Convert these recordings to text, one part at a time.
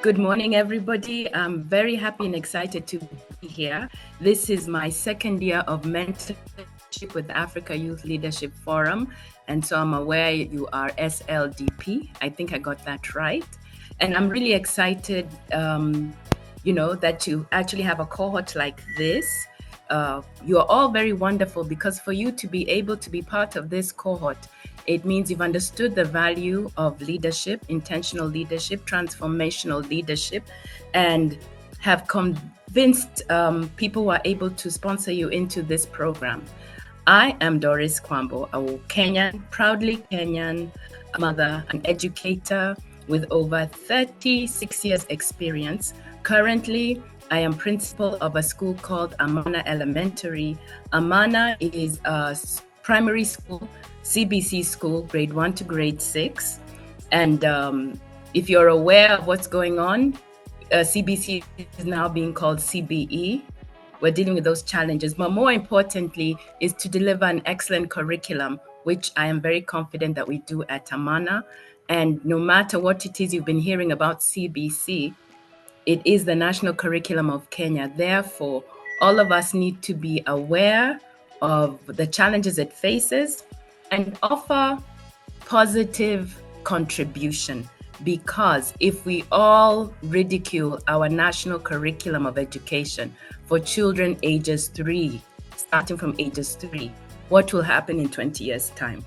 Good morning, everybody. I'm very happy and excited to be here. This is my second year of mentorship with the Africa Youth Leadership Forum. And so I'm aware you are SLDP. I think I got that right. And I'm really excited, that you actually have a cohort like this. You're all very wonderful, because for you to be able to be part of this cohort, it means you've understood the value of leadership, intentional leadership, transformational leadership, and have convinced people who are able to sponsor you into this program. I am Doris Kwambo, a Kenyan, proudly Kenyan mother, an educator with over 36 years experience. Currently, I am principal of a school called Amana Elementary. Amana is a primary school, CBC school, grade 1 to grade 6. And if you're aware of what's going on, CBC is now being called CBE. We're dealing with those challenges, but more importantly is to deliver an excellent curriculum, which I am very confident that we do at Amana. And no matter what it is you've been hearing about CBC, it is the national curriculum of Kenya. Therefore, all of us need to be aware of the challenges it faces and offer positive contribution. Because if we all ridicule our national curriculum of education for children ages 3, starting from ages 3, what will happen in 20 years' time?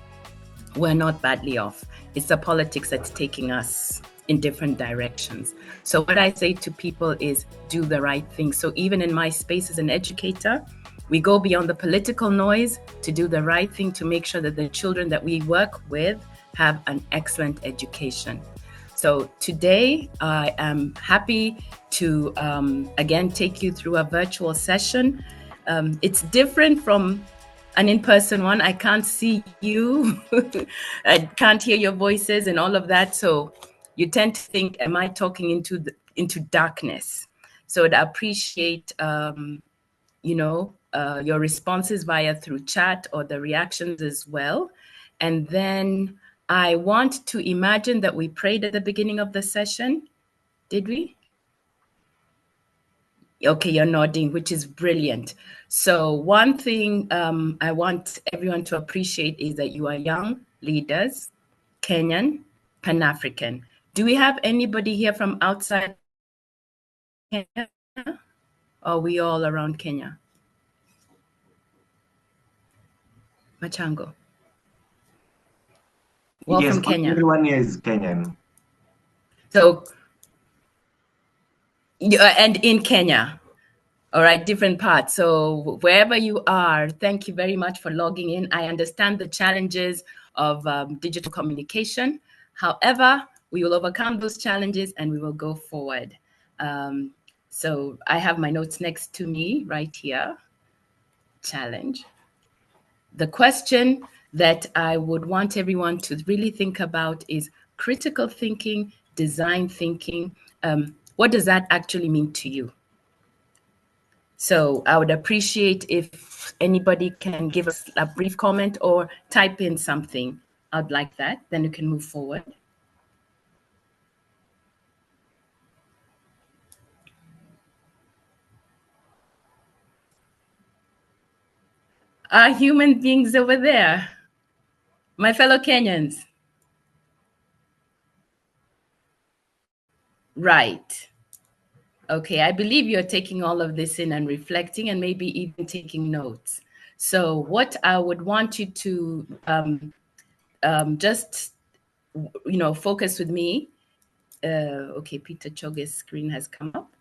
We're not badly off. It's the politics that's taking us in different directions. So what I say to people is do the right thing. So even in my space as an educator, we go beyond the political noise to do the right thing, to make sure that the children that we work with have an excellent education. So today I am happy to again take you through a virtual session. It's different from an in-person one. I can't see you, I can't hear your voices and all of that. So you tend to think, am I talking into darkness? So I'd appreciate, your responses through chat or the reactions as well. And then I want to imagine that we prayed at the beginning of the session. Did we? Okay, you're nodding, which is brilliant. So one thing I want everyone to appreciate is that you are young leaders, Kenyan, Pan-African. Do we have anybody here from outside Kenya? Or are we all around Kenya? Machango. Well, yes, from Kenya. Everyone here is Kenyan. So, and in Kenya. All right, different parts. So wherever you are, thank you very much for logging in. I understand the challenges of digital communication. However, we will overcome those challenges and we will go forward. So I have my notes next to me right here. Challenge. The question that I would want everyone to really think about is critical thinking, design thinking. What does that actually mean to you? So I would appreciate if anybody can give us a brief comment or type in something. I'd like that. Then you can move forward. Are human beings over there? My fellow Kenyans? Right. Okay, I believe you're taking all of this in and reflecting and maybe even taking notes. So what I would want you to just, focus with me. Okay, Peter Choge's screen has come up.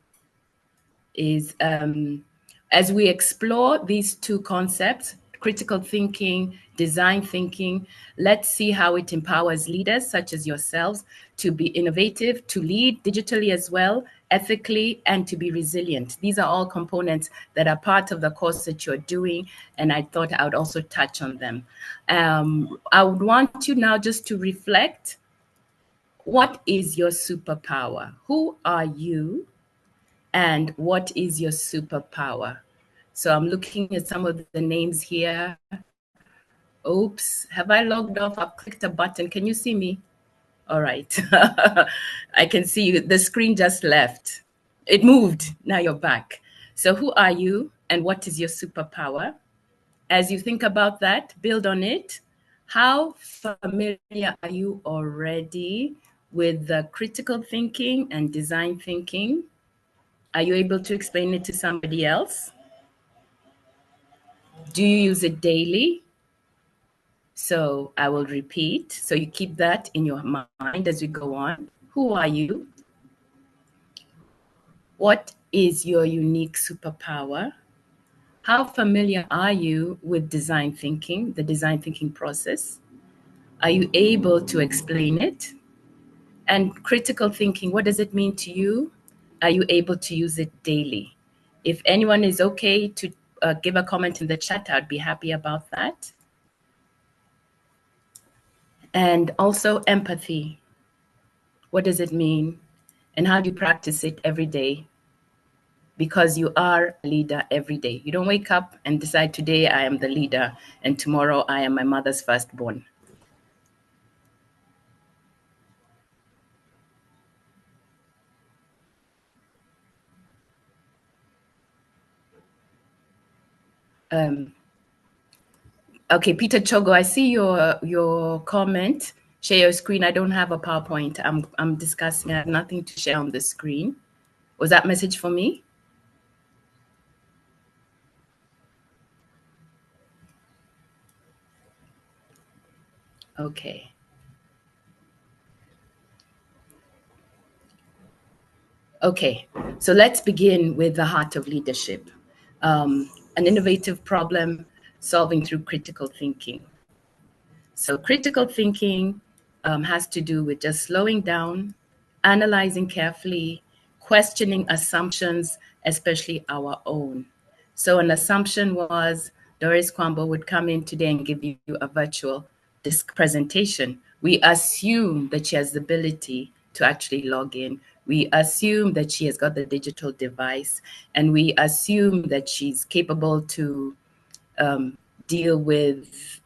Is as we explore these two concepts, critical thinking, design thinking, let's see how it empowers leaders such as yourselves to be innovative, to lead digitally as well, ethically, and to be resilient. These are all components that are part of the course that you're doing, and I thought I would also touch on them. I would want you now just to reflect. What is your superpower? Who are you? And what is your superpower? So I'm looking at some of the names here. Oops, have I logged off? I've clicked a button. Can you see me? All right. I can see you. The screen just left. It moved. Now you're back. So, who are you and what is your superpower? As you think about that, build on it. How familiar are you already with the critical thinking and design thinking? Are you able to explain it to somebody else? Do you use it daily? So I will repeat. So you keep that in your mind as we go on. Who are you? What is your unique superpower? How familiar are you with design thinking, the design thinking process? Are you able to explain it? And critical thinking, what does it mean to you? Are you able to use it daily? If anyone is okay to give a comment in the chat, I'd be happy about that. And also empathy. What does it mean? And how do you practice it every day? Because you are a leader every day. You don't wake up and decide today I am the leader and tomorrow I am my mother's firstborn. Okay, Peter Chogo, I see your comment. Share your screen. I don't have a PowerPoint. I'm discussing. I have nothing to share on the screen. Was that message for me? Okay. Okay. So let's begin with the heart of leadership. An innovative problem solving through critical thinking. So critical thinking has to do with just slowing down, analyzing carefully, questioning assumptions, especially our own. So an assumption was Doris Kwambo would come in today and give you a virtual disc presentation. We assume that she has the ability to actually log in. We assume that she has got the digital device, and we assume that she's capable to deal with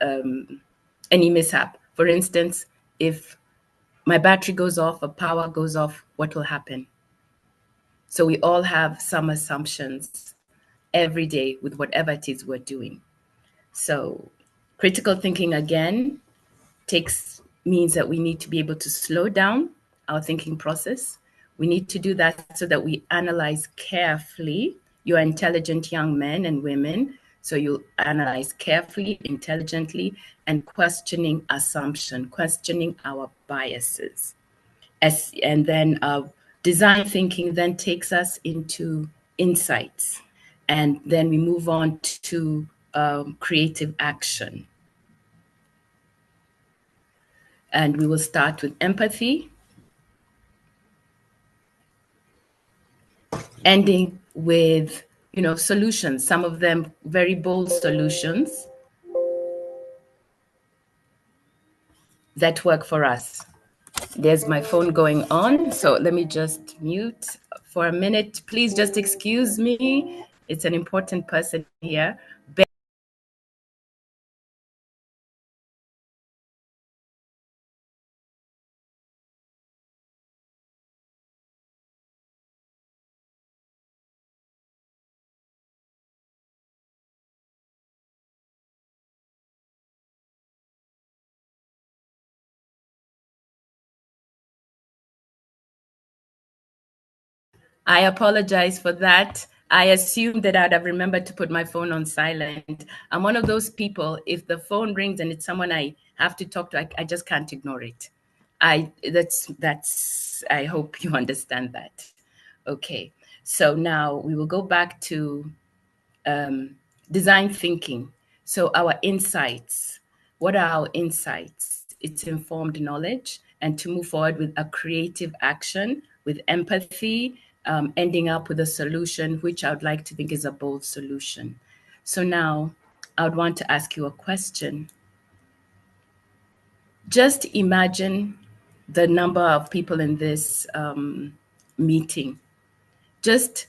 any mishap. For instance, if my battery goes off or power goes off, what will happen? So we all have some assumptions every day with whatever it is we're doing. So critical thinking again means that we need to be able to slow down our thinking process. We need to do that so that we analyze carefully. You're intelligent young men and women, so you analyze carefully, intelligently, and questioning assumption, questioning our biases. And then design thinking then takes us into insights, and then we move on to creative action. And we will start with empathy, ending with solutions, some of them very bold solutions that work for us. There's my phone going on, so let me just mute for a minute. Please just excuse me. It's an important person here. I apologize for that. I assumed that I'd have remembered to put my phone on silent. I'm one of those people, if the phone rings and it's someone I have to talk to, I just can't ignore it. I hope you understand that. Okay. So now we will go back to design thinking. So our insights, what are our insights? It's informed knowledge, and to move forward with a creative action, with empathy, ending up with a solution, which I would like to think is a bold solution. So now I would want to ask you a question. Just imagine the number of people in this meeting. Just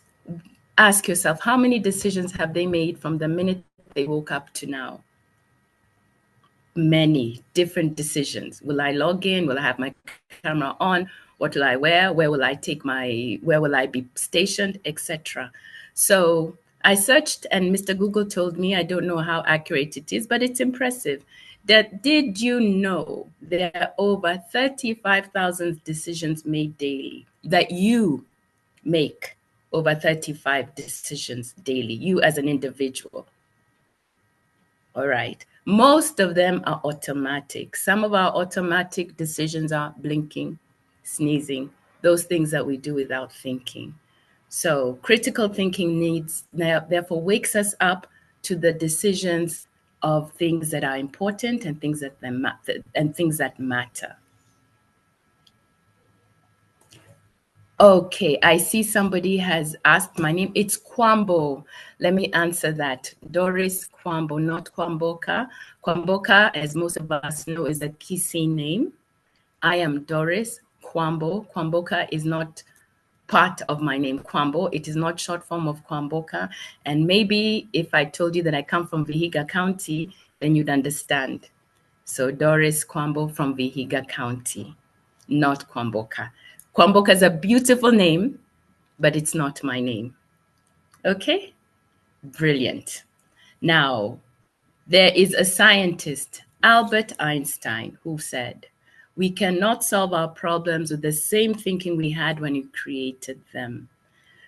ask yourself, how many decisions have they made from the minute they woke up to now? many different decisions. Will I log in? Will I have my camera on? What will I wear? Where will I be stationed, etc. So I searched, and Mr. Google told me, I don't know how accurate it is, but it's impressive. That did you know there are over 35,000 decisions made daily that you make over 35 decisions daily, you as an individual. All right. Most of them are automatic. Some of our automatic decisions are blinking, sneezing, those things that we do without thinking. So critical thinking therefore wakes us up to the decisions of things that are important and things that matter. Okay, I see somebody has asked my name. It's Kwambo. Let me answer that. Doris Kwambo, not Kwamboka. Kwamboka, as most of us know, is a Kisii name. I am Doris Kwambo. Kwamboka is not part of my name, Kwambo. It is not short form of Kwamboka. And maybe if I told you that I come from Vihiga County, then you'd understand. So Doris Kwambo from Vihiga County, not Kwamboka. Kwamboka is a beautiful name, but it's not my name. Okay? Brilliant. Now, there is a scientist, Albert Einstein, who said, we cannot solve our problems with the same thinking we had when we created them.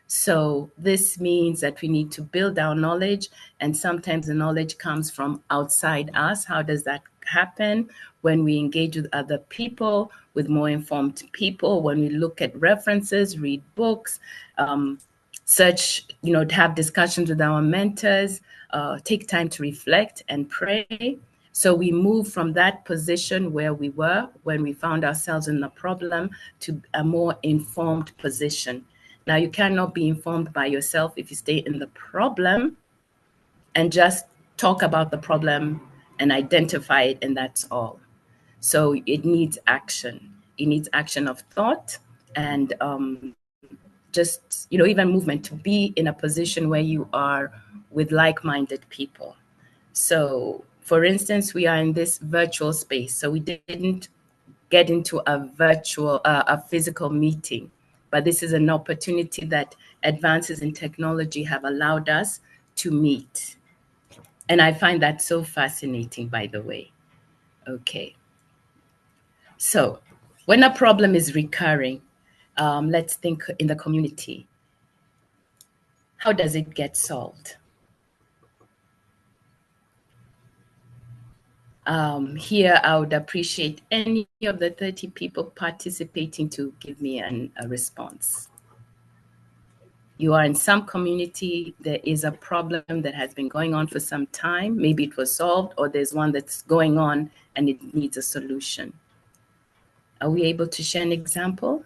So this means that we need to build our knowledge, and sometimes the knowledge comes from outside us. How does that happen? When we engage with other people, with more informed people, when we look at references, read books, search, have discussions with our mentors, take time to reflect and pray. So we move from that position where we were when we found ourselves in the problem to a more informed position. Now, you cannot be informed by yourself if you stay in the problem and just talk about the problem and identify it, and that's all. So it needs action. It needs action of thought and just, even movement to be in a position where you are with like-minded people. So, for instance, we are in this virtual space. So we didn't get into a physical meeting. But this is an opportunity that advances in technology have allowed us to meet. And I find that so fascinating, by the way. Okay. So when a problem is recurring, let's think in the community. How does it get solved? Here, I would appreciate any of the 30 people participating to give me a response. You are in some community, there is a problem that has been going on for some time. Maybe it was solved, or there's one that's going on and it needs a solution. Are we able to share an example?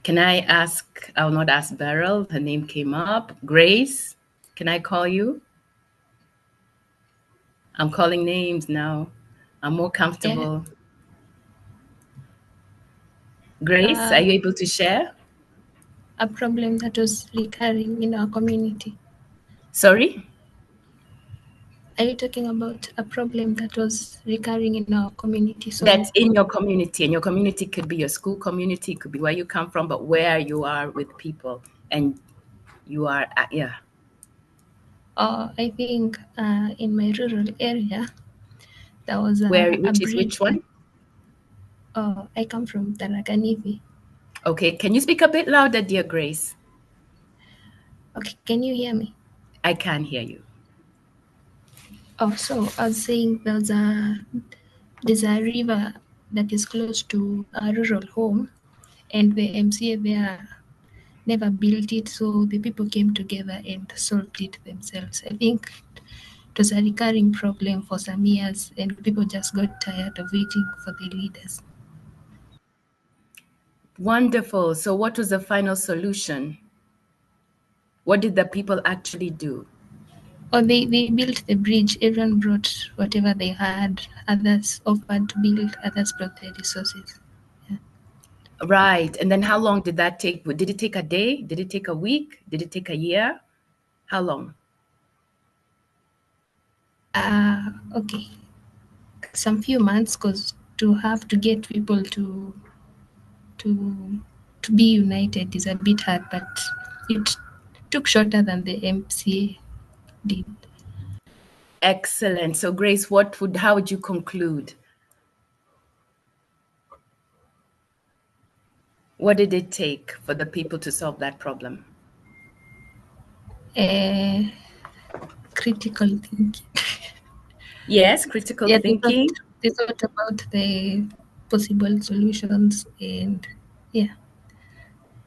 Can I ask, I'll not ask Beryl, her name came up. Grace, can I call you? I'm calling names now. I'm more comfortable. Yeah. Grace, are you able to share? A problem that was recurring in our community. Sorry? Are you talking about a problem that was recurring in our community? So that's in your community, and your community could be your school community, it could be where you come from, but where you are with people, and you are, yeah. I think in my rural area, there was a bridge. Which one? I come from Taraganithi. Okay, can you speak a bit louder, dear Grace? Okay, can you hear me? I can hear you. Oh, so I was saying there's a river that is close to a rural home, and the MCA there never built it, so the people came together and solved it themselves. I think it was a recurring problem for some years, and people just got tired of waiting for the leaders. Wonderful. So what was the final solution? What did the people actually do? Or they built the bridge. Everyone brought whatever they had. Others offered to build. Others brought their resources. Yeah. Right. And then how long did that take? Did it take a day? Did it take a week? Did it take a year? How long? Okay, some few months, because to have to get people to be united is a bit hard, but it took shorter than the MCA did. Excellent. So Grace, how would you conclude? What did it take for the people to solve that problem? Critical thinking. Yes, critical Yeah, thinking. they thought about the possible solutions, and yeah,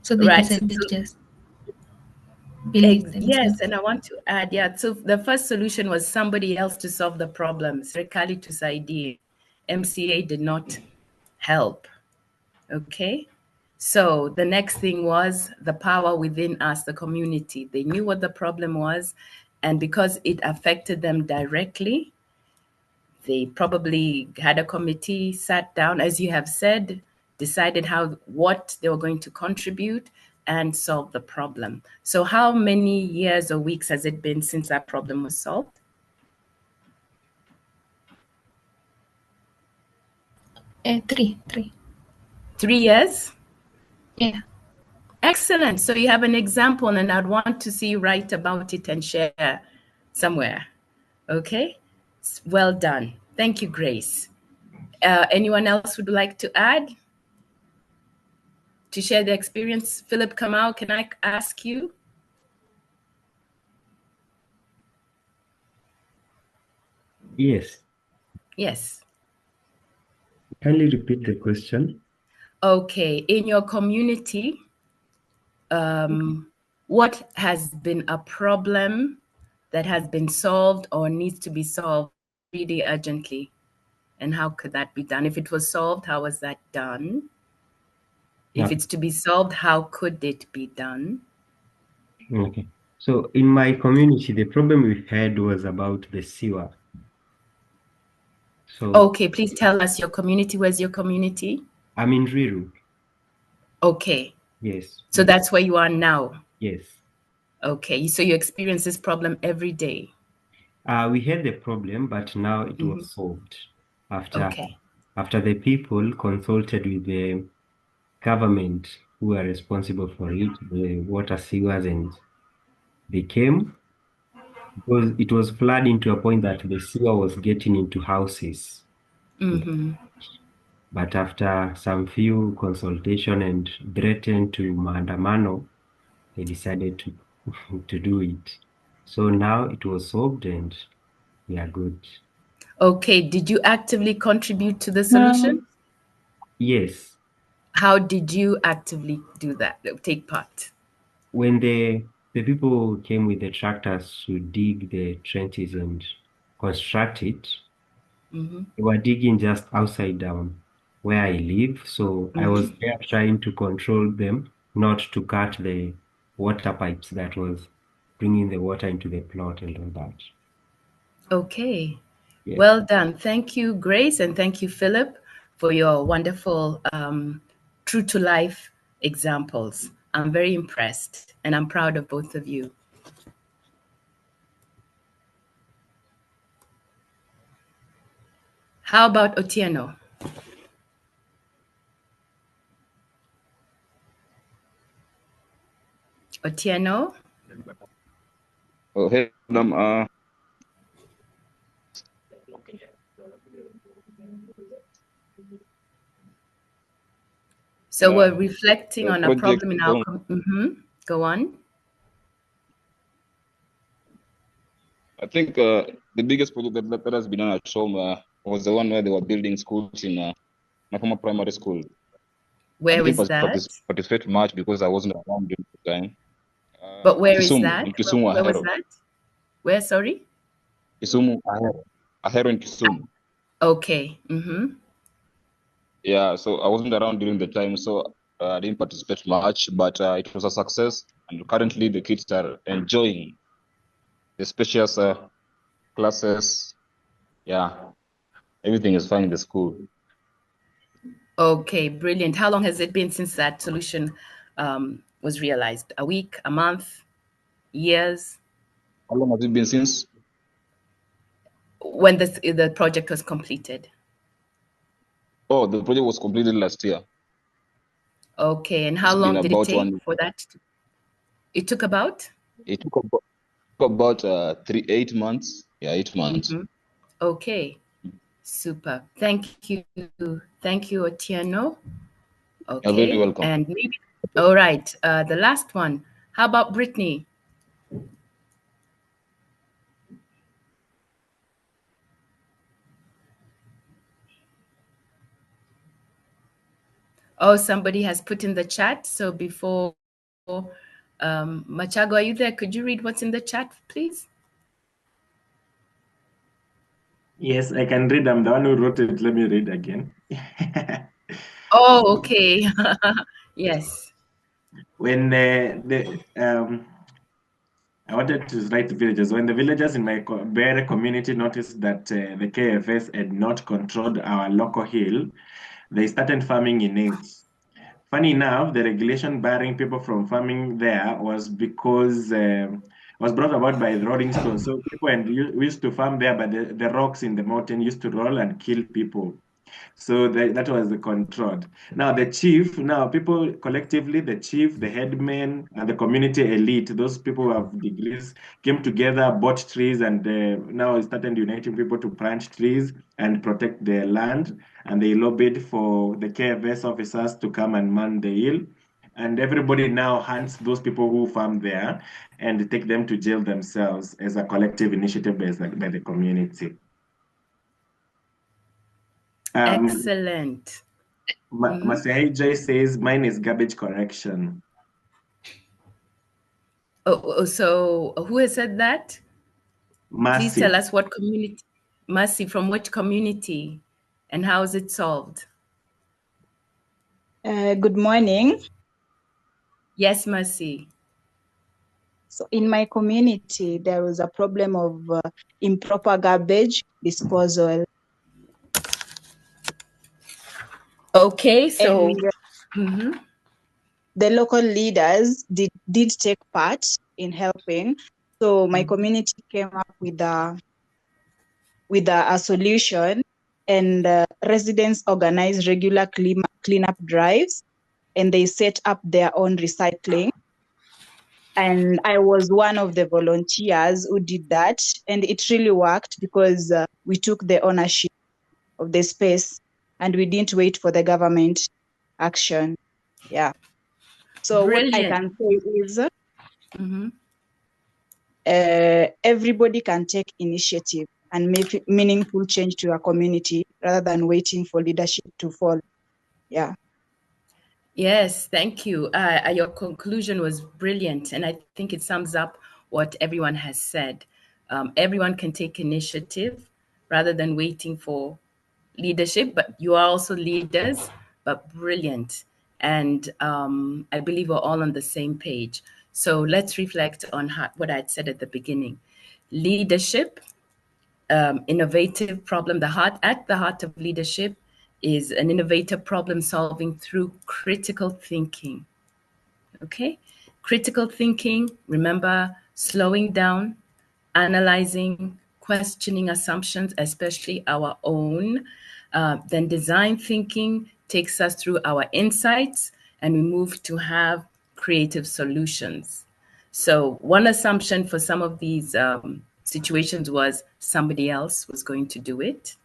so they Right. decided just build it Yes, themselves. and I want to add, so the first solution was somebody else to solve the problem. Serikali tusaidie. MCA did not help. Okay. So the next thing was the power within us, the community. They knew what the problem was, and because it affected them directly, they probably had a committee, sat down, as you have said, decided what they were going to contribute and solve the problem. So how many years or weeks has it been since that problem was solved? 3. 3 years? Yeah. Excellent. So you have an example, and I'd want to see you write about it and share somewhere. Okay? Well done. Thank you, Grace. Anyone else would like to add? To share the experience? Philip Kamau, can I ask you? Yes. Yes. Kindly repeat the question. Okay. In your community, what has been a problem that has been solved or needs to be solved really urgently? And how could that be done? If it was solved, how was that done? If Yeah. it's to be solved, how could it be done? Okay. So in my community, the problem we had was about the sewer. So Okay, please tell us your community. Where's your community? I'm in Riru. Okay. Yes. So that's where you are now. Yes. Okay. So you experience this problem every day. We had the problem, but now it was solved Okay. after the people consulted with the government who are responsible for it, the water sewers, and they came because it was flooding to a point that the sewer was getting into houses. But after some few consultation and threatened to maandamano, they decided to to do it. So now it was solved and we are good. Okay. Did you actively contribute to the solution? Yes. How did you actively do that? Take part? When the people came with the tractors to dig the trenches and construct it, they were digging just outside down where I live. So I was there trying to control them, not to cut the water pipes that was bringing the water into the plot and all that. Okay. Yes. Well done. Thank you, Grace, and thank you, Philip, for your wonderful true to life examples. I'm very impressed and I'm proud of both of you. How about Otieno? Otieno? Oh, hey, madam. So we're reflecting The on a project problem in our Go on. I think the biggest project that has been done at home was the one where they were building schools in Nakoma Primary School. I Where didn't is that? participate much because I wasn't around during the time. But where is Kisumu, that? in Kisumu, Where was Ahero. that? Where, sorry? Kisumu, Ahero. Ahero in Kisumu. Okay. Yeah, so I wasn't around during the time, so I didn't participate much, but it was a success. And currently the kids are enjoying the spacious classes. Yeah, everything is fine in the school. Okay, brilliant. How long has it been since that solution was realized? A week, a month, years? How long has it been since? when the project was completed? Oh, the project was completed last year. Okay, and how It's long been did it about take 1 year. for that? It took about? It took about 8 months. Yeah, 8 months. Okay, super. Thank you. Thank you, Otieno. You're very Okay, welcome. and maybe, all right, the last one. How about Brittany? Oh, somebody has put in the chat. So before, Machago, are you there? Could you read what's in the chat, please? Yes, I can read. I'm the one who wrote it. Let me read again. Oh, okay. Yes. When I wanted to write the villagers. When the villagers in my Bere community noticed that the KFS had not controlled our local hill, they started farming in it. Funny enough, the regulation barring people from farming there was because was brought about by the rolling stones. So people we used to farm there, but the rocks in the mountain used to roll and kill people. So that was the control. Now the chief, now people collectively, the chief, the headman, and the community elite, those people who have degrees, came together, bought trees, and now started uniting people to plant trees and protect their land. And they lobbied for the KFS officers to come and man the hill. And everybody now hunts those people who farm there and take them to jail themselves as a collective initiative by the community. Excellent. Masahij says mine is garbage collection. So who has said that? Mercy. Please tell us what community. Mercy, from which community, and how is it solved? Good morning. Yes, Mercy. So in my community, there was a problem of improper garbage disposal. Okay, so the local leaders did take part in helping. So my community came up with a solution, and residents organized regular cleanup drives, and they set up their own recycling. And I was one of the volunteers who did that. And it really worked because we took the ownership of the space and we didn't wait for the government action. Yeah. So brilliant. what I can say is everybody can take initiative and make meaningful change to a community rather than waiting for leadership to fall. Yeah. Yes, thank you. Your conclusion was brilliant, and I think it sums up what everyone has said. Everyone can take initiative rather than waiting for leadership, but you are also leaders, but brilliant. And I believe we're all on the same page. So let's reflect on what I'd said at the beginning. Leadership, innovative problem, at the heart of leadership is an innovative problem solving through critical thinking. Okay? Critical thinking, remember, slowing down, analyzing, questioning assumptions, especially our own. Then design thinking takes us through our insights, and we move to have creative solutions. So one assumption for some of these situations was somebody else was going to do it.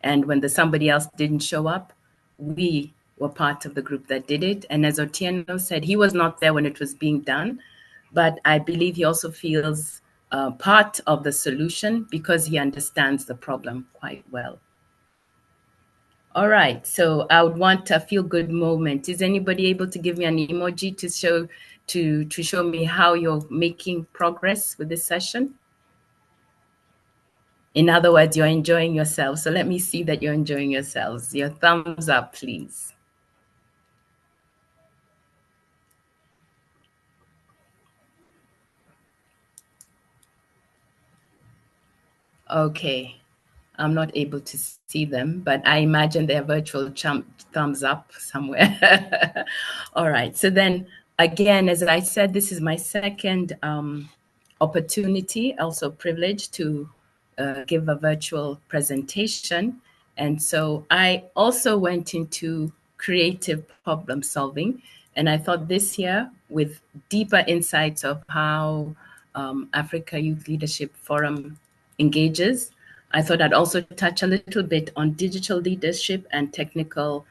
And when the somebody else didn't show up, we were part of the group that did it. And as Otieno said, he was not there when it was being done, but I believe he also feels part of the solution because he understands the problem quite well. All right, so I would want a feel-good moment. Is anybody able to give me an emoji to show me how you're making progress with this session? In other words, you're enjoying yourself. So let me see that you're enjoying yourselves. Your thumbs up, please. Okay, I'm not able to see them, but I imagine they're virtual thumbs up somewhere. All right, so then again, as I said, this is my second opportunity, also privilege to give a virtual presentation. And so I also went into creative problem solving. And I thought this year, with deeper insights of how Africa Youth Leadership Forum engages, I thought I'd also touch a little bit on digital leadership and technical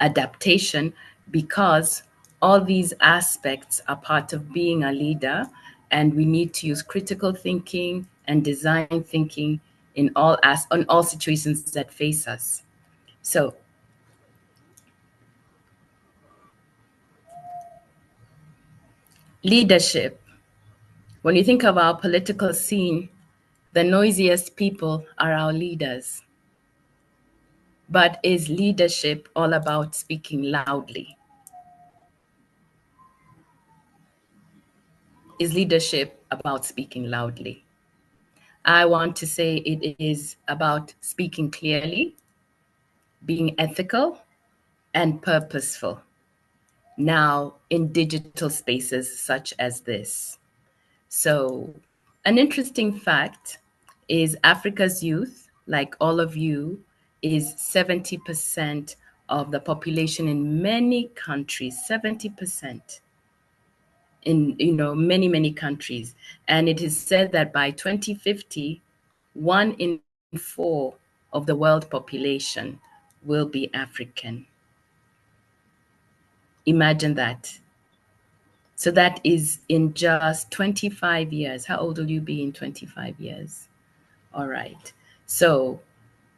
adaptation, because all these aspects are part of being a leader, and we need to use critical thinking and design thinking in on all situations that face us. So leadership. When you think of our political scene, the noisiest people are our leaders. But is leadership all about speaking loudly? Is leadership about speaking loudly? I want to say it is about speaking clearly, being ethical, and purposeful. Now, in digital spaces such as this. So, an interesting fact is Africa's youth, like all of you, is 70% of the population in many countries, 70% in many countries. And it is said that by 2050, 1 in 4 of the world population will be African. Imagine that. So that is in just 25 years. How old will you be in 25 years? All right. So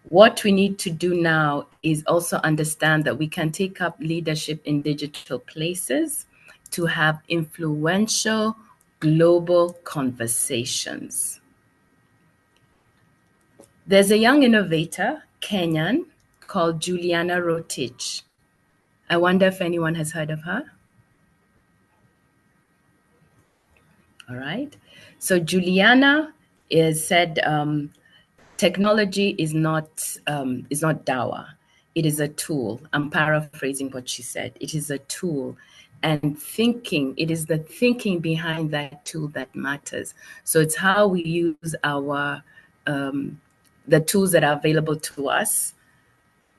what we need to do now is also understand that we can take up leadership in digital places to have influential global conversations. There's a young innovator, Kenyan, called Juliana Rotich. I wonder if anyone has heard of her. All right. So Juliana said technology is not Dawa. It is a tool. I'm paraphrasing what she said. It is a tool. And thinking, it is the thinking behind that tool that matters. So it's how we use our the tools that are available to us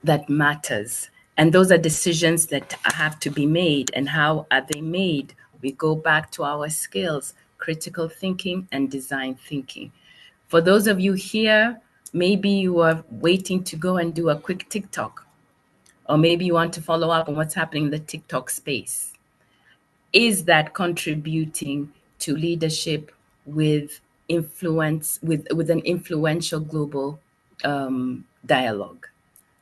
that matters. And those are decisions that have to be made. And how are they made? We go back to our skills, critical thinking and design thinking. For those of you here, maybe you are waiting to go and do a quick TikTok, or maybe you want to follow up on what's happening in the TikTok space. Is that contributing to leadership with influence, with an influential global dialogue?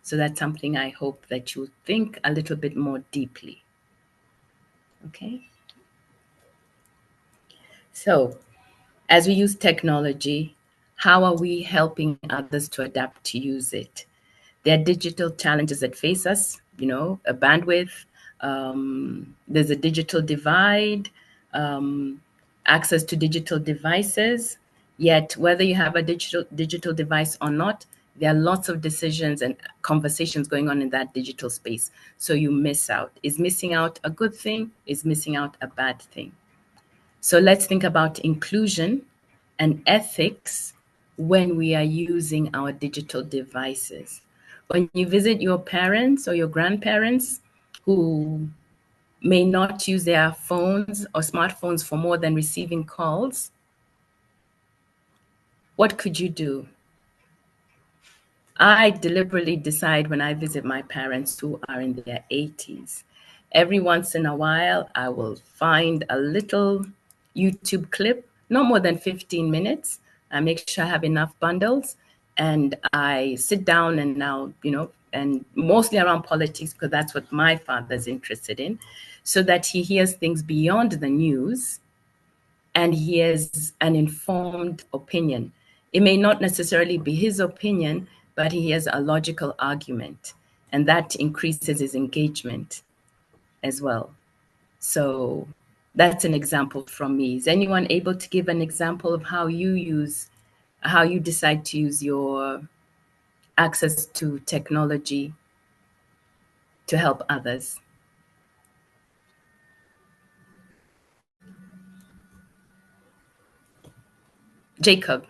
So that's something I hope that you think a little bit more deeply. Okay. So as we use technology, how are we helping others to adapt to use it? There are digital challenges that face us, a bandwidth, there's a digital divide, access to digital devices. Yet whether you have a digital device or not, there are lots of decisions and conversations going on in that digital space. So you miss out. Is missing out a good thing? Is missing out a bad thing? So let's think about inclusion and ethics when we are using our digital devices. When you visit your parents or your grandparents who may not use their phones or smartphones for more than receiving calls, what could you do? I deliberately decide when I visit my parents who are in their 80s, every once in a while, I will find a little YouTube clip, no more than 15 minutes. I make sure I have enough bundles, and I sit down and now, and mostly around politics, because that's what my father's interested in, so that he hears things beyond the news and he has an informed opinion. It may not necessarily be his opinion, but he has a logical argument, and that increases his engagement as well. So that's an example from me. Is anyone able to give an example of how you decide to use your access to technology to help others? Jacob.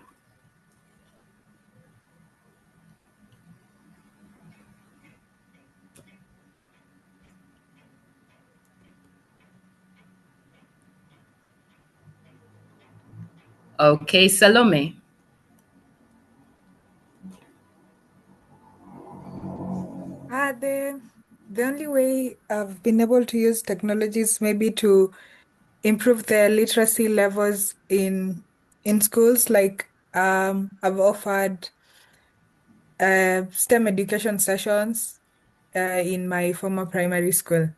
Okay, Salome. The only way I've been able to use technology is maybe to improve the literacy levels in schools. Like I've offered STEM education sessions in my former primary school.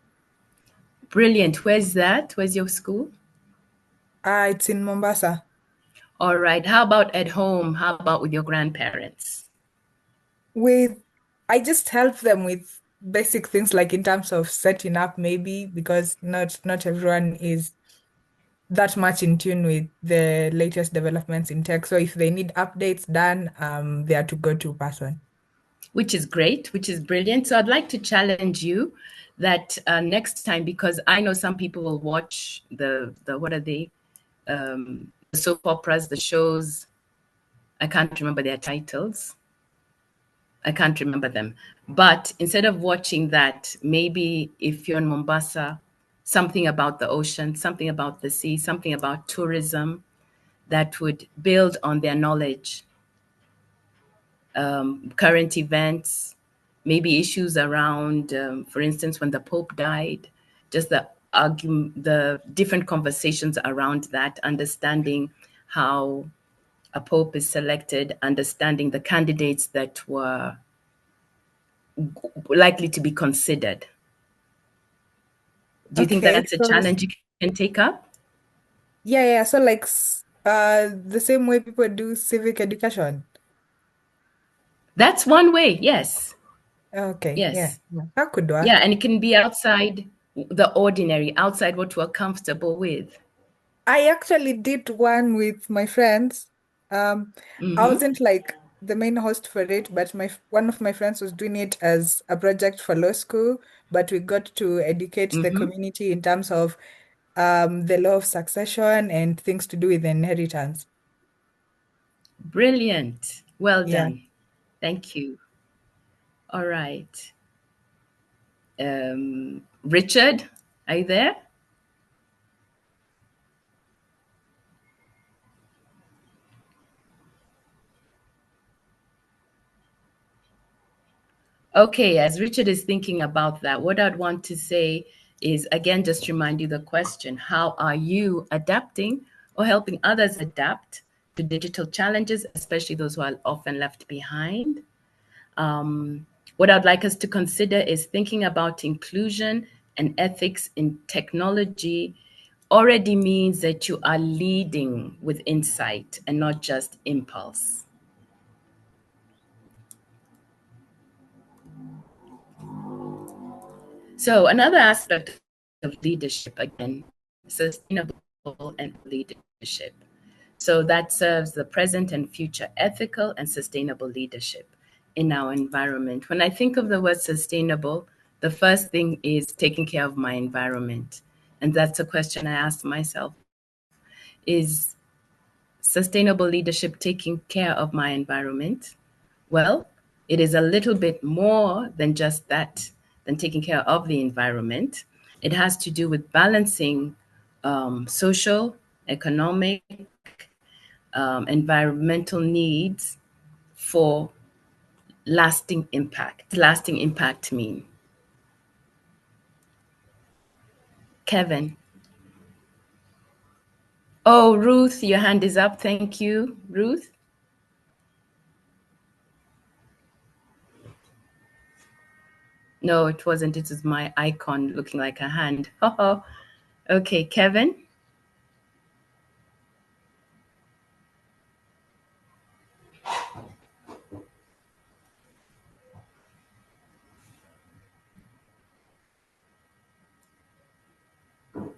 Brilliant. Where's that? Where's your school? It's in Mombasa. All right. How about at home? How about with your grandparents? I just help them with basic things like in terms of setting up maybe because not everyone is that much in tune with the latest developments in tech. So if they need updates done, they are to go to person. Which is great, which is brilliant. So I'd like to challenge you that next time, because I know some people will watch the what are they, the soap operas, the shows. I can't remember their titles. I can't remember them. But instead of watching that, maybe if you're in Mombasa, something about the ocean, something about the sea, something about tourism that would build on their knowledge, current events, maybe issues around, for instance, when the Pope died, just the different conversations around that, understanding how a Pope is selected, understanding the candidates that were likely to be considered. Do you think Okay, that's a so challenge you can take up? yeah. So like the same way people do civic education. That's one way, yes. Okay, yeah. Yes. That could work. Yeah, and it can be outside the ordinary, outside what we're comfortable with. I actually did one with my friends. I wasn't like the main host for it, but one of my friends was doing it as a project for law school. But we got to educate the community in terms of the law of succession and things to do with inheritance. Brilliant. Well Yeah. done. Thank you. All right. Richard, are you there? Okay, as Richard is thinking about that, what I'd want to say is, again, just remind you the question: how are you adapting or helping others adapt to digital challenges, especially those who are often left behind? What I'd like us to consider is thinking about inclusion and ethics in technology already means that you are leading with insight and not just impulse. So another aspect of leadership, again, sustainable and leadership. So that serves the present and future ethical and sustainable leadership in our environment. When I think of the word sustainable, the first thing is taking care of my environment. And that's a question I ask myself. Is sustainable leadership taking care of my environment? Well, it is a little bit more than just that, than taking care of the environment. It has to do with balancing social, economic, environmental needs for lasting impact. Lasting impact mean? Kevin. Oh, Ruth, your hand is up. Thank you, Ruth. No, it wasn't. It was my icon looking like a hand. Oh, okay, Kevin.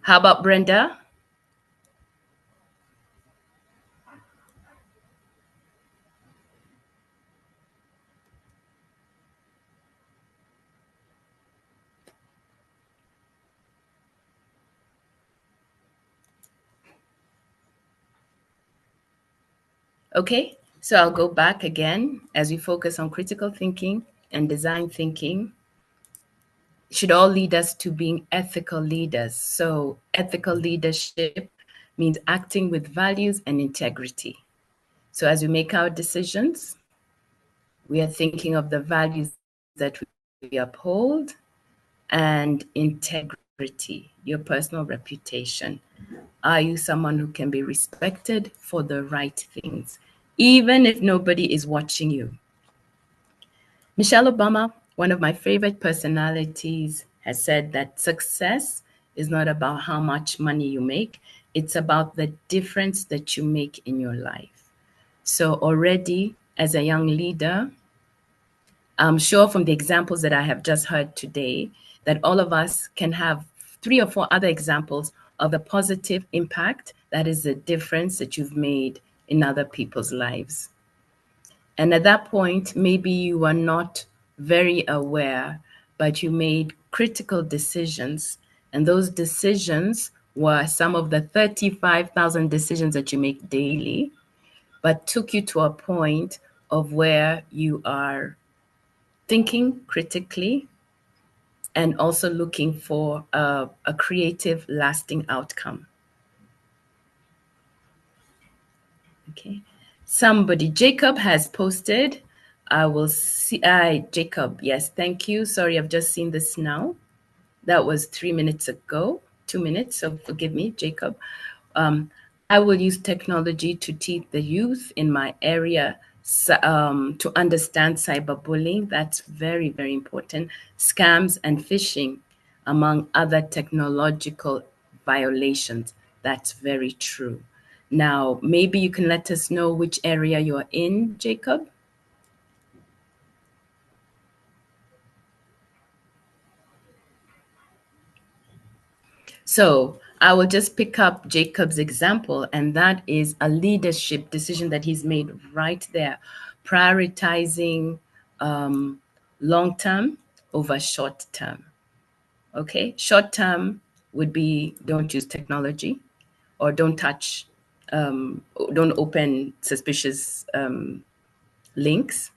How about Brenda? Okay, so I'll go back again as we focus on critical thinking and design thinking. Should all lead us to being ethical leaders. So ethical leadership means acting with values and integrity. So as we make our decisions, we are thinking of the values that we uphold and integrity, your personal reputation. Are you someone who can be respected for the right things, even if nobody is watching you? Michelle Obama, one of my favorite personalities, has said that success is not about how much money you make, it's about the difference that you make in your life. So already as a young leader, I'm sure from the examples that I have just heard today that all of us can have 3 or 4 other examples of the positive impact that is the difference that you've made in other people's lives. And at that point, maybe you are not very aware, but you made critical decisions. And those decisions were some of the 35,000 decisions that you make daily, but took you to a point of where you are thinking critically and also looking for a creative, lasting outcome. Okay. Somebody, Jacob has posted. I will see. Jacob, yes, thank you. Sorry, I've just seen this now. That was 3 minutes ago, 2 minutes. So forgive me, Jacob. I will use technology to teach the youth in my area to understand cyberbullying. That's very, very important. Scams and phishing, among other technological violations. That's very true. Now, maybe you can let us know which area you're in, Jacob. So I will just pick up Jacob's example, and that is a leadership decision that he's made right there, prioritizing long term over short term. Okay, short term would be don't use technology or don't touch, don't open suspicious links.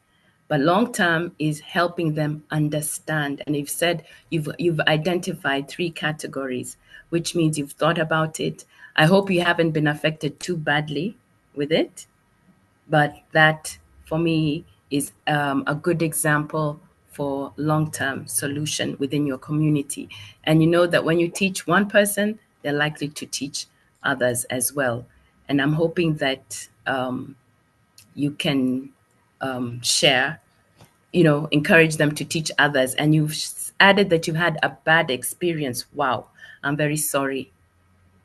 But long term is helping them understand. And you've said you've identified 3 categories, which means you've thought about it. I hope you haven't been affected too badly with it, but that for me is a good example for long-term solution within your community. And you know that when you teach one person, they're likely to teach others as well. And I'm hoping that you can share, encourage them to teach others. And you've added that you've had a bad experience. Wow, I'm very sorry.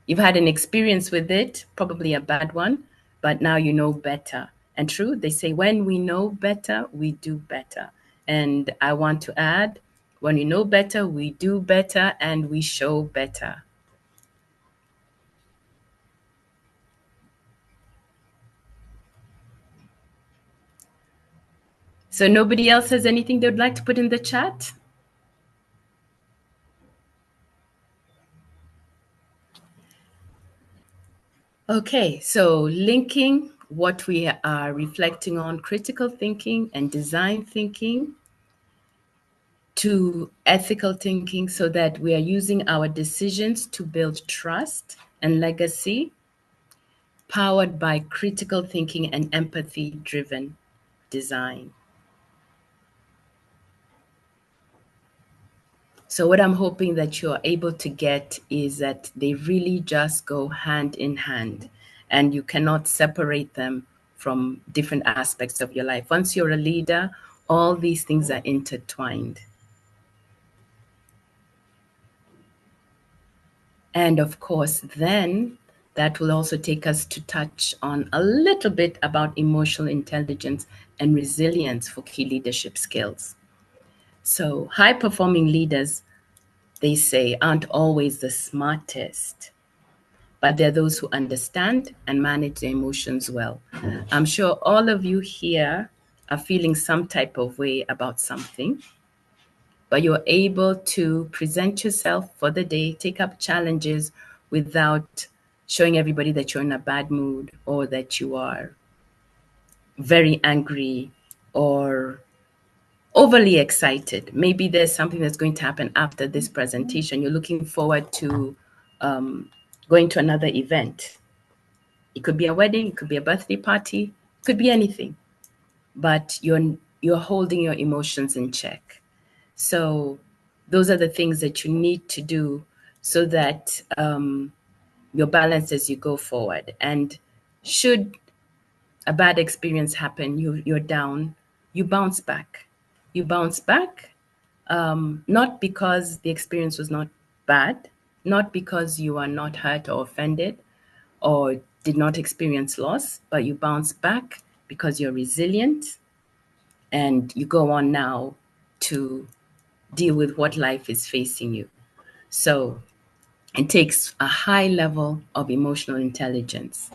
You've had an experience with it, probably a bad one, but now you know better. And true, they say when we know better, we do better. And I want to add, when we know better, we do better and we show better. So nobody else has anything they would like to put in the chat? Okay, so linking what we are reflecting on, critical thinking and design thinking, to ethical thinking so that we are using our decisions to build trust and legacy, powered by critical thinking and empathy-driven design. So what I'm hoping that you're able to get is that they really just go hand in hand, and you cannot separate them from different aspects of your life. Once you're a leader, all these things are intertwined. And of course, then that will also take us to touch on a little bit about emotional intelligence and resilience for key leadership skills. So high-performing leaders, they say, aren't always the smartest, but they're those who understand and manage their emotions well. I'm sure all of you here are feeling some type of way about something, but you're able to present yourself for the day, take up challenges without showing everybody that you're in a bad mood or that you are very angry or overly excited. Maybe there's something that's going to happen after this presentation. You're looking forward to going to another event. It could be a wedding, it could be a birthday party, it could be anything. But you're holding your emotions in check. So those are the things that you need to do so that you're balanced as you go forward. And should a bad experience happen, you're down, you bounce back. You bounce back, not because the experience was not bad, not because you are not hurt or offended or did not experience loss, but you bounce back because you're resilient and you go on now to deal with what life is facing you. So it takes a high level of emotional intelligence.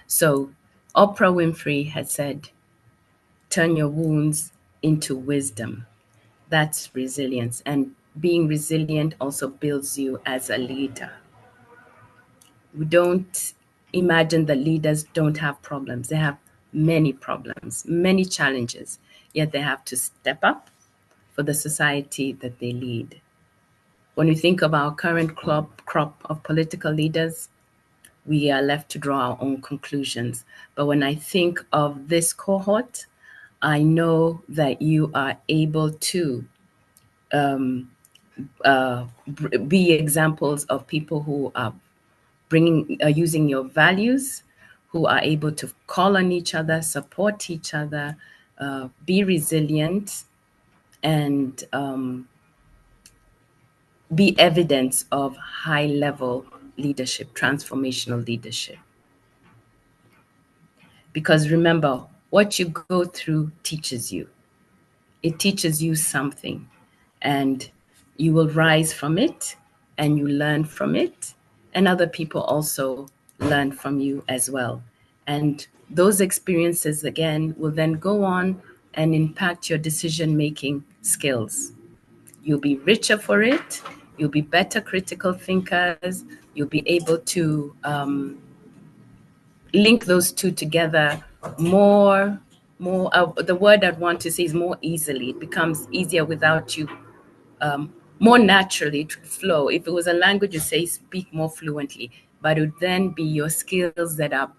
So Oprah Winfrey had said, turn your wounds into wisdom. That's resilience. And being resilient also builds you as a leader. We don't imagine that leaders don't have problems. They have many problems, many challenges, yet they have to step up for the society that they lead. When we think of our current crop of political leaders, we are left to draw our own conclusions. But when I think of this cohort, I know that you are able to be examples of people who are using your values, who are able to call on each other, support each other, be resilient, and be evidence of high-level leadership, transformational leadership. Because remember, what you go through teaches you. It teaches you something, and you will rise from it, and you learn from it, and other people also learn from you as well. And those experiences, again, will then go on and impact your decision-making skills. You'll be richer for it. You'll be better critical thinkers. You'll be able to link those two together more. The word I'd want to say is more easily. It becomes easier without you, more naturally to flow. If it was a language, you say speak more fluently, but it would then be your skills that are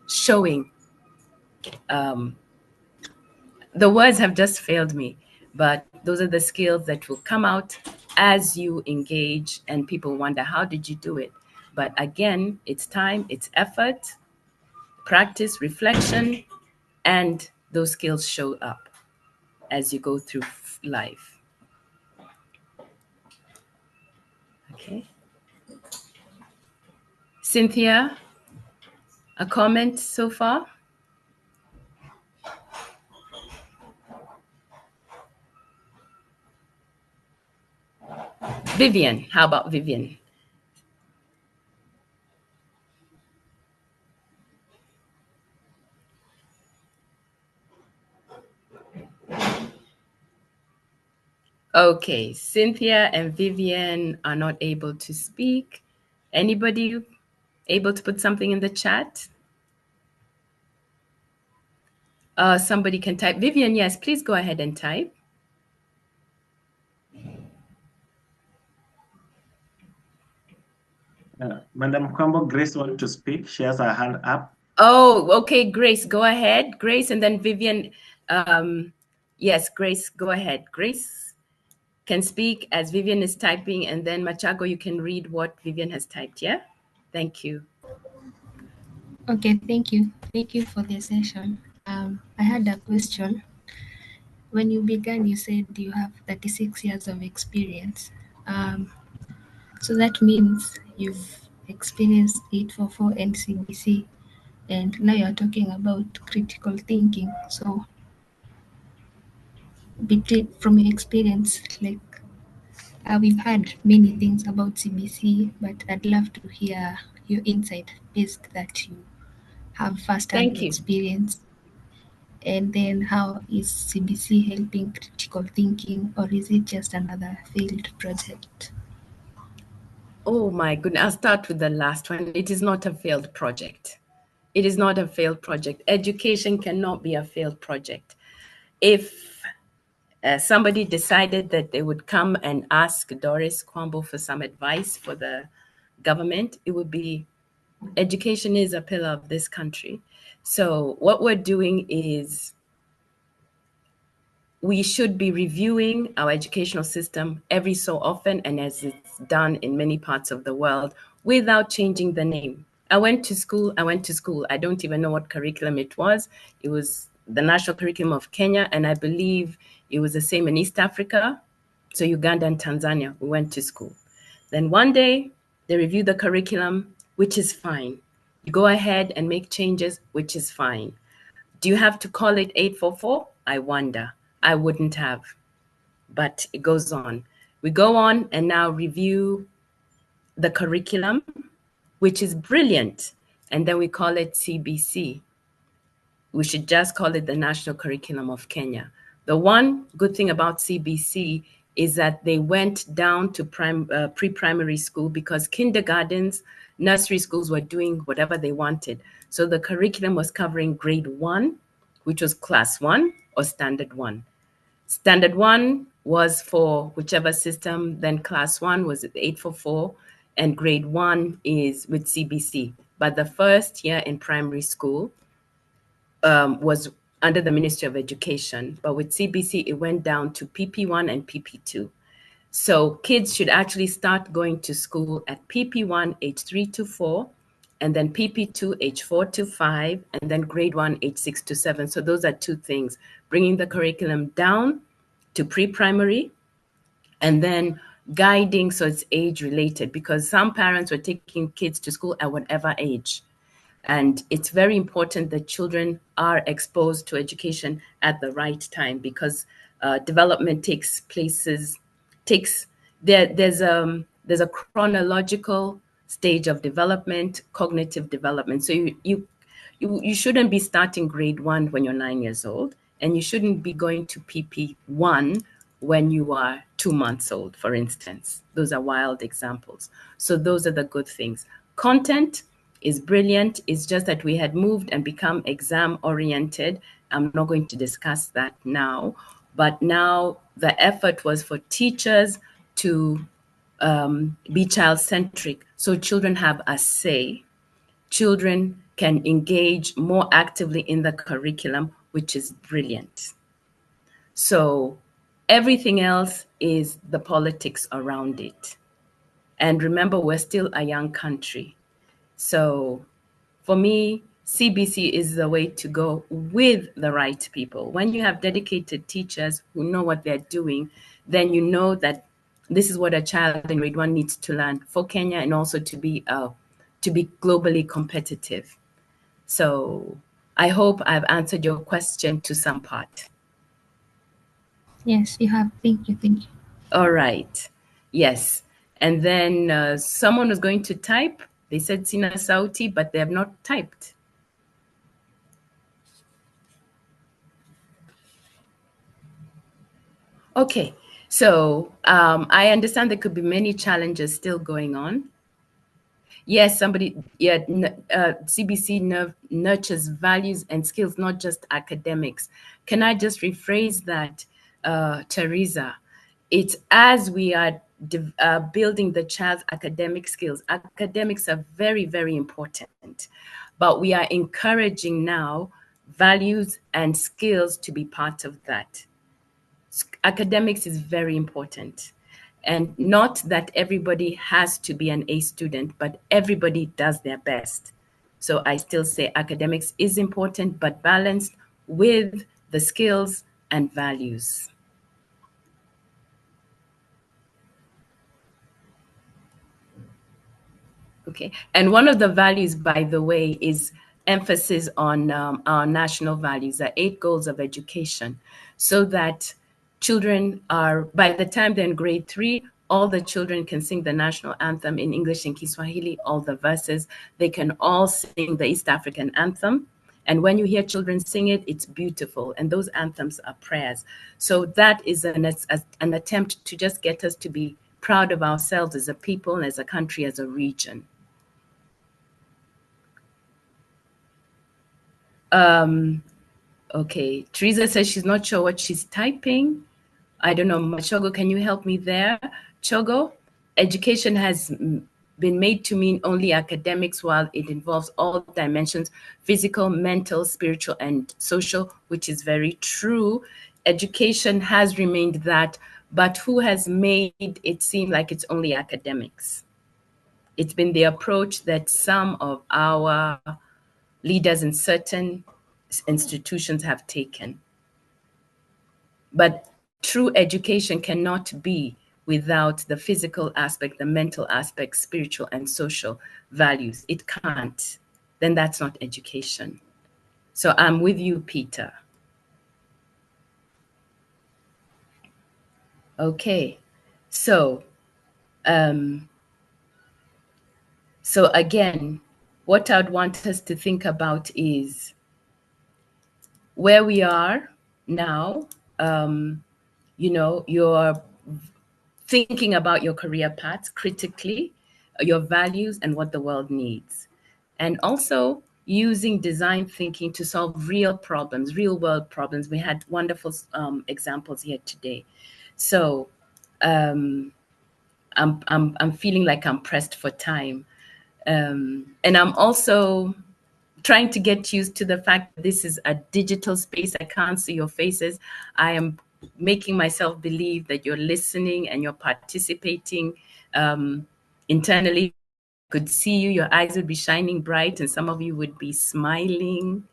showing. The words have just failed me, but those are the skills that will come out as you engage, and people wonder, how did you do it? But again, it's time, it's effort, practice, reflection, and those skills show up as you go through life. Okay. Cynthia, a comment so far? Vivian, how about Vivian? Okay, Cynthia and Vivian are not able to speak. Anybody able to put something in the chat? Somebody can type. Vivian, yes, please go ahead and type. Madam Kwambo, Grace wants to speak. She has her hand up. Oh, okay, Grace, go ahead. Grace, and then Vivian. Yes, Grace, go ahead. Grace can speak as Vivian is typing, and then Machago, you can read what Vivian has typed, yeah? Thank you. Okay, thank you. Thank you for the session. I had a question. When you began, you said you have 36 years of experience. So that means you've experienced 844 and CBC, and now you're talking about critical thinking. So from your experience, like we've heard many things about CBC, but I'd love to hear your insight based that you have first-hand experience. And then how is CBC helping critical thinking, or is it just another failed project? Oh my goodness, I'll start with the last one. It is not a failed project. It is not a failed project. Education cannot be a failed project. If somebody decided that they would come and ask Doris Kwambo for some advice for the government, it would be, education is a pillar of this country. So what we're doing is we should be reviewing our educational system every so often, and as it's done in many parts of the world, without changing the name. I went to school. I don't even know what curriculum it was. It was the national curriculum of Kenya, and I believe it was the same in East Africa. So Uganda and Tanzania, we went to school. Then one day, they review the curriculum, which is fine. You go ahead and make changes, which is fine. Do you have to call it 844? I wonder. I wouldn't have, but it goes on. We go on and now review the curriculum, which is brilliant. And then we call it CBC. We should just call it the National Curriculum of Kenya. The one good thing about CBC is that they went down to pre-primary school, because kindergartens, nursery schools were doing whatever they wanted. So the curriculum was covering grade 1, which was class 1 or standard 1. Standard 1 was for whichever system, then class 1 was 844, and grade 1 is with CBC. But the first year in primary school was under the Ministry of Education. But with CBC, it went down to PP1 and PP2. So kids should actually start going to school at PP1 age 3 to 4, and then PP2 age 4 to 5, and then grade 1 age 6 to 7. So those are two things: bringing the curriculum down to pre-primary, and then guiding so it's age related, because some parents were taking kids to school at whatever age. And it's very important that children are exposed to education at the right time, because development there's a chronological stage of development, cognitive development. So you shouldn't be starting grade 1 when you're 9 years old, and you shouldn't be going to PP1 when you are 2 months old, for instance. Those are wild examples. So those are the good things. Content is brilliant. It's just that we had moved and become exam oriented. I'm not going to discuss that now, but now the effort was for teachers to be child centric. So children have a say. Children can engage more actively in the curriculum, which is brilliant. So everything else is the politics around it. And remember, we're still a young country. So for me, CBC is the way to go with the right people. When you have dedicated teachers who know what they're doing, then you know that this is what a child in grade 1 needs to learn for Kenya, and also to be globally competitive. So I hope I've answered your question to some part. Yes, you have. Thank you. All right. Yes. And then someone was going to type. They said Sina Sauti, but they have not typed. Okay. So I understand there could be many challenges still going on. Yes, CBC nurtures values and skills, not just academics. Can I just rephrase that, Teresa? It's as we are building the child's academic skills. Academics are very, very important, but we are encouraging now values and skills to be part of that. Academics is very important. And not that everybody has to be an A student, but everybody does their best. So I still say academics is important, but balanced with the skills and values. Okay. And one of the values, by the way, is emphasis on our national values, the 8 goals of education, so that children are, by the time they're in grade 3, all the children can sing the national anthem in English and Kiswahili, all the verses. They can all sing the East African anthem. And when you hear children sing it, it's beautiful. And those anthems are prayers. So that is an attempt to just get us to be proud of ourselves as a people, as a country, as a region. Okay, Teresa says she's not sure what she's typing. I don't know. Machogo, can you help me there? Chogo, education has been made to mean only academics, while it involves all dimensions: physical, mental, spiritual, and social, which is very true. Education has remained that, but who has made it seem like it's only academics? It's been the approach that some of our leaders in certain institutions have taken. But true education cannot be without the physical aspect, the mental aspect, spiritual and social values. It can't. Then that's not education. So I'm with you, Peter. Okay. So again, what I'd want us to think about is where we are now. You're thinking about your career paths critically, your values, and what the world needs. And also using design thinking to solve real problems, real world problems. We had wonderful examples here today. So I'm feeling like I'm pressed for time. And I'm also trying to get used to the fact that this is a digital space. I can't see your faces. I am making myself believe that you're listening and you're participating internally. I could see you, your eyes would be shining bright, and some of you would be smiling,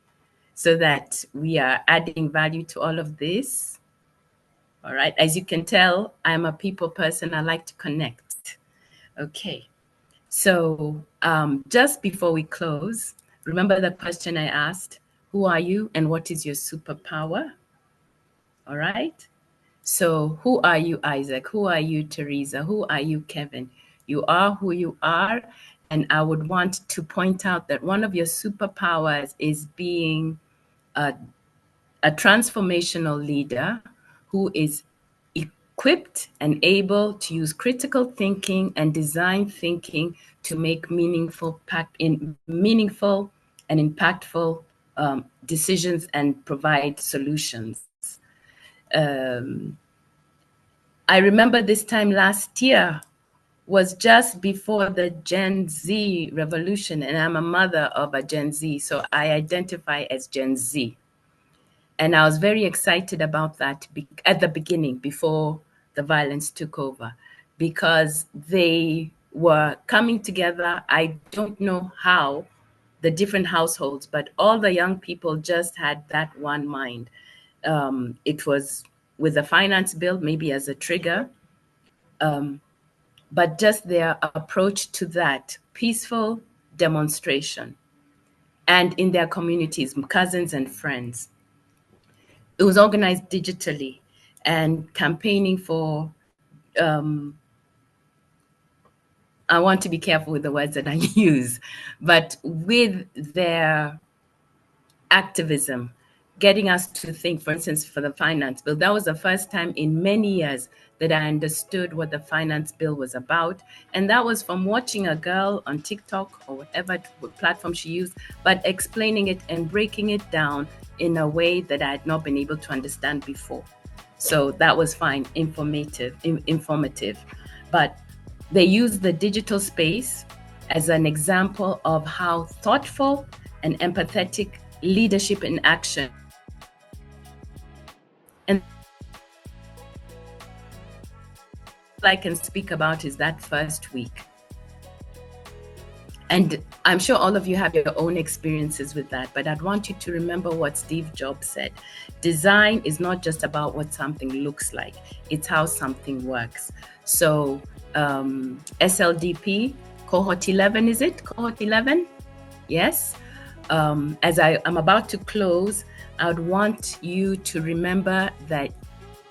so that we are adding value to all of this. All right. As you can tell, I'm a people person. I like to connect. Okay. So just before we close, remember the question I asked: who are you and what is your superpower? All right. So who are you, Isaac? Who are you, Teresa? Who are you, Kevin? You are who you are. And I would want to point out that one of your superpowers is being a transformational leader who is equipped and able to use critical thinking and design thinking to make meaningful and impactful decisions and provide solutions. I remember this time last year was just before the Gen Z revolution, and I'm a mother of a Gen Z, so I identify as Gen Z. And I was very excited about that at the beginning, before the violence took over, because they were coming together. I don't know how, the different households, but all the young people just had that one mind. It was with the finance bill, maybe as a trigger, but just their approach to that peaceful demonstration, and in their communities, cousins and friends. It was organized digitally and campaigning for, I want to be careful with the words that I use, but with their activism, getting us to think, for instance, for the finance bill, that was the first time in many years that I understood what the finance bill was about. And that was from watching a girl on TikTok or whatever platform she used, but explaining it and breaking it down in a way that I had not been able to understand before. So that was fine, informative. But they used the digital space as an example of how thoughtful and empathetic leadership in action. And all I can speak about is that first week. And I'm sure all of you have your own experiences with that, but I'd want you to remember what Steve Jobs said. Design is not just about what something looks like, it's how something works. So SLDP, cohort 11, is it? Cohort 11? Yes. As I'm about to close, I would want you to remember that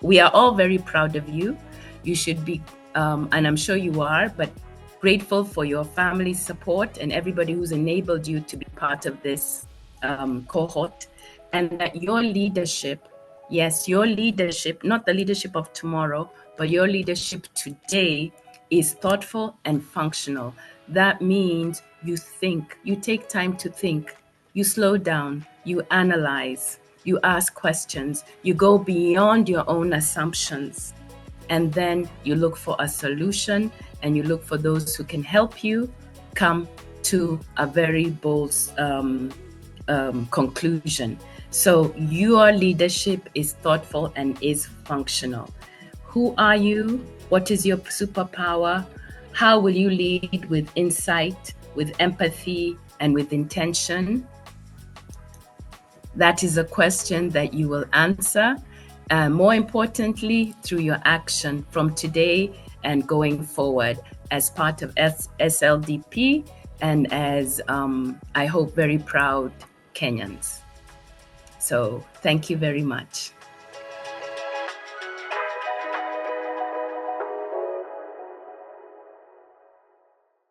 we are all very proud of you. You should be, and I'm sure you are, but grateful for your family's support and everybody who's enabled you to be part of this cohort. And that your leadership, yes, your leadership, not the leadership of tomorrow, but your leadership today is thoughtful and functional. That means you think, you take time to think, you slow down, you analyze, you ask questions, you go beyond your own assumptions, and then you look for a solution and you look for those who can help you come to a very bold conclusion. So your leadership is thoughtful and is functional. Who are you? What is your superpower? How will you lead with insight, with empathy, and with intention? That is a question that you will answer. More importantly, through your action from today and going forward as part of SLDP and as, I hope, very proud Kenyans. So thank you very much.